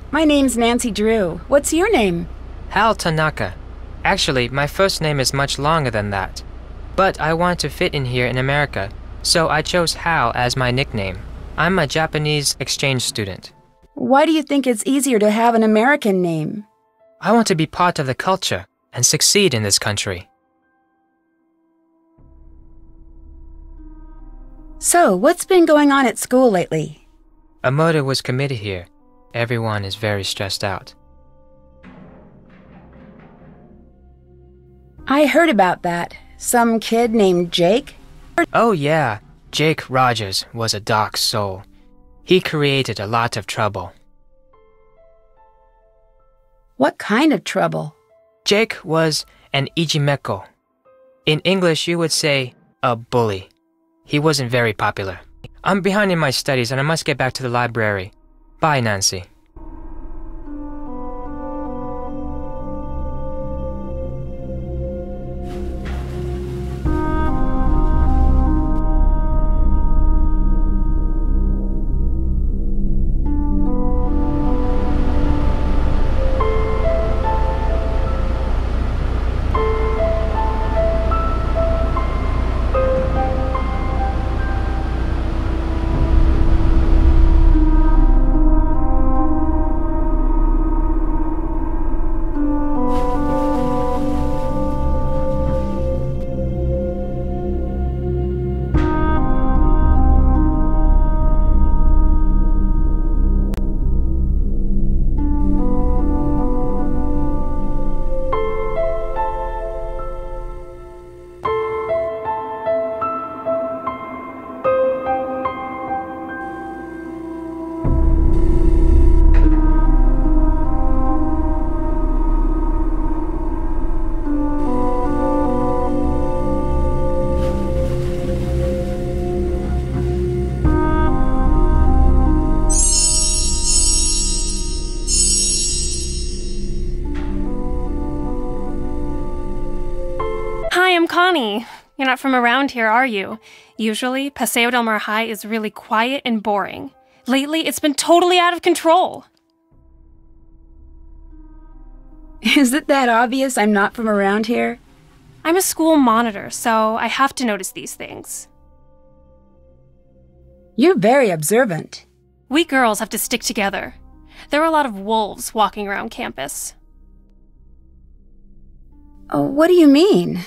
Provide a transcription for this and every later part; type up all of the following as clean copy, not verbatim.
My name's Nancy Drew. What's your name? Hal Tanaka. Actually, my first name is much longer than that. But I want to fit in here in America, so I chose Hal as my nickname. I'm a Japanese exchange student. Why do you think it's easier to have an American name? I want to be part of the culture and succeed in this country. So, what's been going on at school lately? A murder was committed here. Everyone is very stressed out. I heard about that. Some kid named Jake? Oh yeah, Jake Rogers was a dark soul. He created a lot of trouble. What kind of trouble? Jake was an ijimeko. In English, you would say a bully. He wasn't very popular. I'm behind in my studies and I must get back to the library. Bye, Nancy. Hi, I'm Connie. You're not from around here, are you? Usually, Paseo del Mar High is really quiet and boring. Lately, it's been totally out of control. Is it that obvious I'm not from around here? I'm a school monitor, so I have to notice these things. You're very observant. We girls have to stick together. There are a lot of wolves walking around campus. Oh, what do you mean?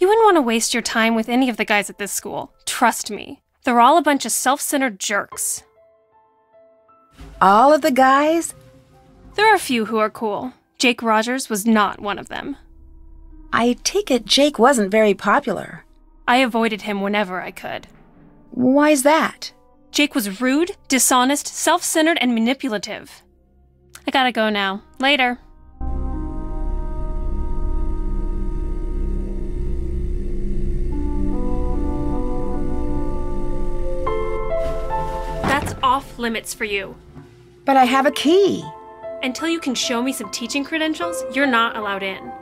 You wouldn't want to waste your time with any of the guys at this school. Trust me. They're all a bunch of self-centered jerks. All of the guys? There are a few who are cool. Jake Rogers was not one of them. I take it Jake wasn't very popular. I avoided him whenever I could. Why's that? Jake was rude, dishonest, self-centered, and manipulative. I gotta go now. Later. That's off limits for you. But I have a key. Until you can show me some teaching credentials, you're not allowed in.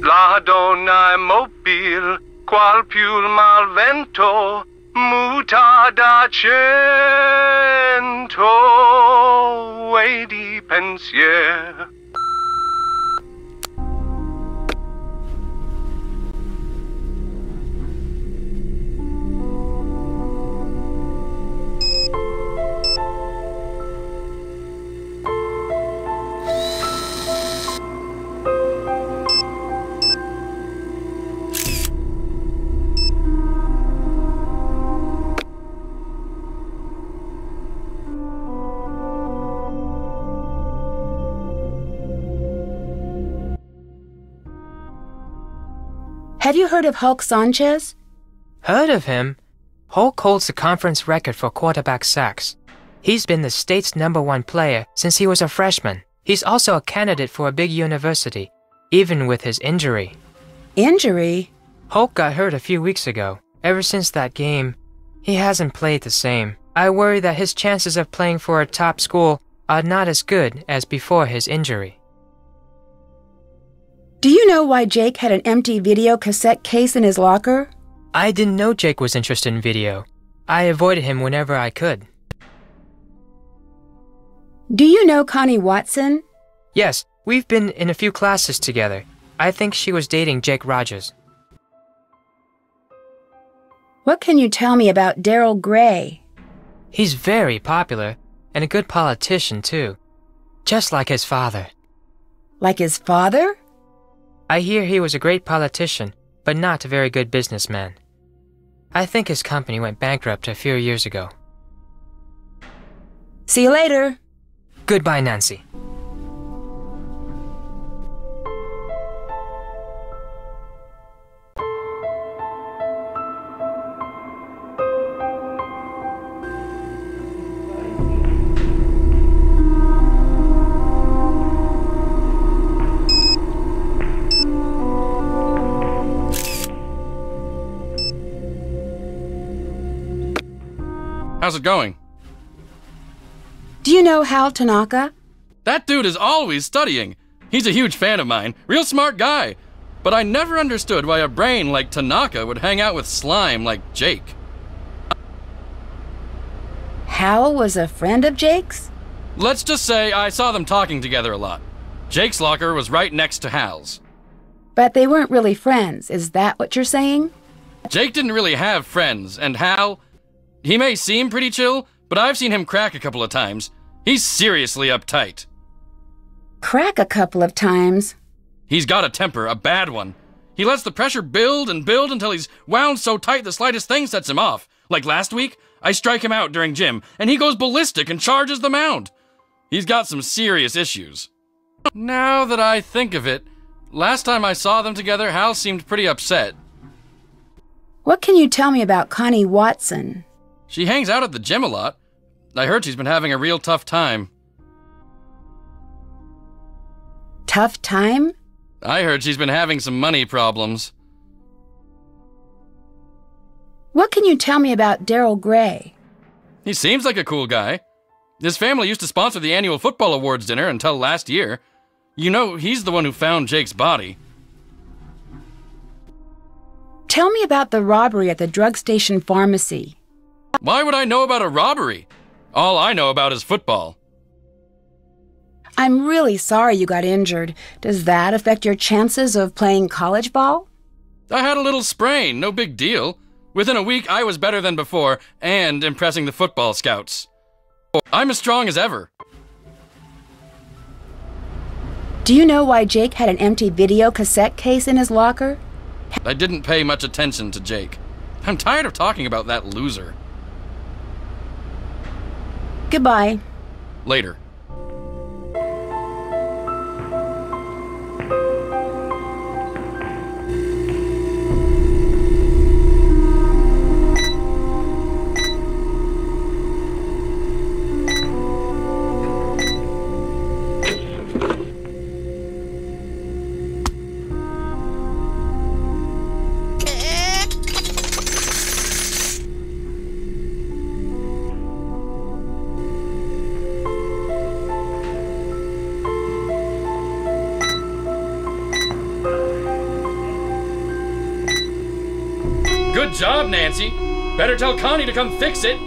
La donna mobile, qual più mal vento, muta da cento, e di pensier. Have you heard of Hulk Sanchez? Heard of him? Hulk holds the conference record for quarterback sacks. He's been the state's #1 player since he was a freshman. He's also a candidate for a big university, even with his injury. Injury? Hulk got hurt a few weeks ago. Ever since that game, he hasn't played the same. I worry that his chances of playing for a top school are not as good as before his injury. Do you know why Jake had an empty video cassette case in his locker? I didn't know Jake was interested in video. I avoided him whenever I could. Do you know Connie Watson? Yes, we've been in a few classes together. I think she was dating Jake Rogers. What can you tell me about Daryl Gray? He's very popular, and a good politician, too. Just like his father. Like his father? I hear he was a great politician, but not a very good businessman. I think his company went bankrupt a few years ago. See you later. Goodbye, Nancy. How's it going? Do you know Hal Tanaka? That dude is always studying. He's a huge fan of mine. Real smart guy. But I never understood why a brain like Tanaka would hang out with slime like Jake. Hal was a friend of Jake's? Let's just say I saw them talking together a lot. Jake's locker was right next to Hal's. But they weren't really friends, is that what you're saying? Jake didn't really have friends, and Hal, he may seem pretty chill, but I've seen him crack a couple of times. He's seriously uptight. Crack a couple of times? He's got a temper, a bad one. He lets the pressure build and build until he's wound so tight the slightest thing sets him off. Like last week, I strike him out during gym, and he goes ballistic and charges the mound. He's got some serious issues. Now that I think of it, last time I saw them together, Hal seemed pretty upset. What can you tell me about Connie Watson? She hangs out at the gym a lot. I heard she's been having a real tough time. Tough time? I heard she's been having some money problems. What can you tell me about Daryl Gray? He seems like a cool guy. His family used to sponsor the annual football awards dinner until last year. You know, he's the one who found Jake's body. Tell me about the robbery at the drug station pharmacy. Why would I know about a robbery? All I know about is football. I'm really sorry you got injured. Does that affect your chances of playing college ball? I had a little sprain, no big deal. Within a week, I was better than before, and impressing the football scouts. I'm as strong as ever. Do you know why Jake had an empty video cassette case in his locker? I didn't pay much attention to Jake. I'm tired of talking about that loser. Goodbye. Later. Good job, Nancy. Better tell Connie to come fix it.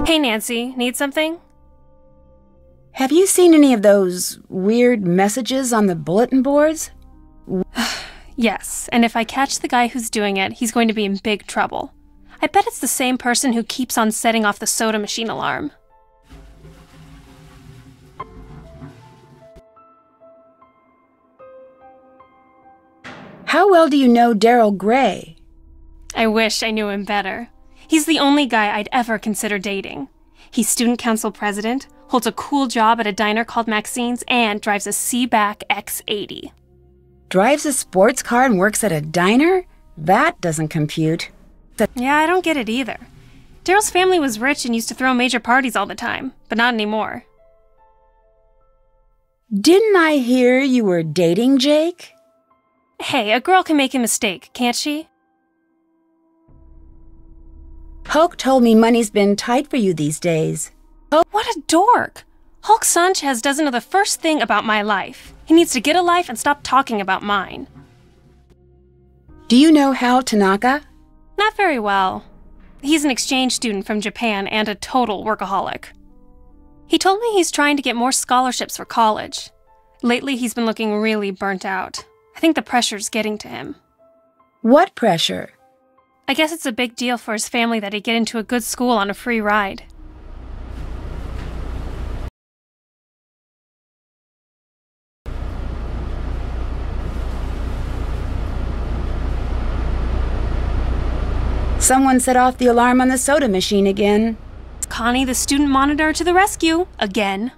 Hey, Nancy, need something? Have you seen any of those weird messages on the bulletin boards? Yes, and if I catch the guy who's doing it, he's going to be in big trouble. I bet it's the same person who keeps on setting off the soda machine alarm. How well do you know Daryl Gray? I wish I knew him better. He's the only guy I'd ever consider dating. He's student council president, holds a cool job at a diner called Maxine's, and drives a Seaback X80. Drives a sports car and works at a diner? That doesn't compute. Yeah, I don't get it either. Daryl's family was rich and used to throw major parties all the time, but not anymore. Didn't I hear you were dating Jake? Hey, a girl can make a mistake, can't she? Hulk told me money's been tight for you these days. What a dork! Hulk Sanchez doesn't know the first thing about my life. He needs to get a life and stop talking about mine. Do you know Hal Tanaka? Not very well. He's an exchange student from Japan and a total workaholic. He told me he's trying to get more scholarships for college. Lately, he's been looking really burnt out. I think the pressure's getting to him. What pressure? I guess it's a big deal for his family that he get into a good school on a free ride. Someone set off the alarm on the soda machine again. Connie, the student monitor, to the rescue, again.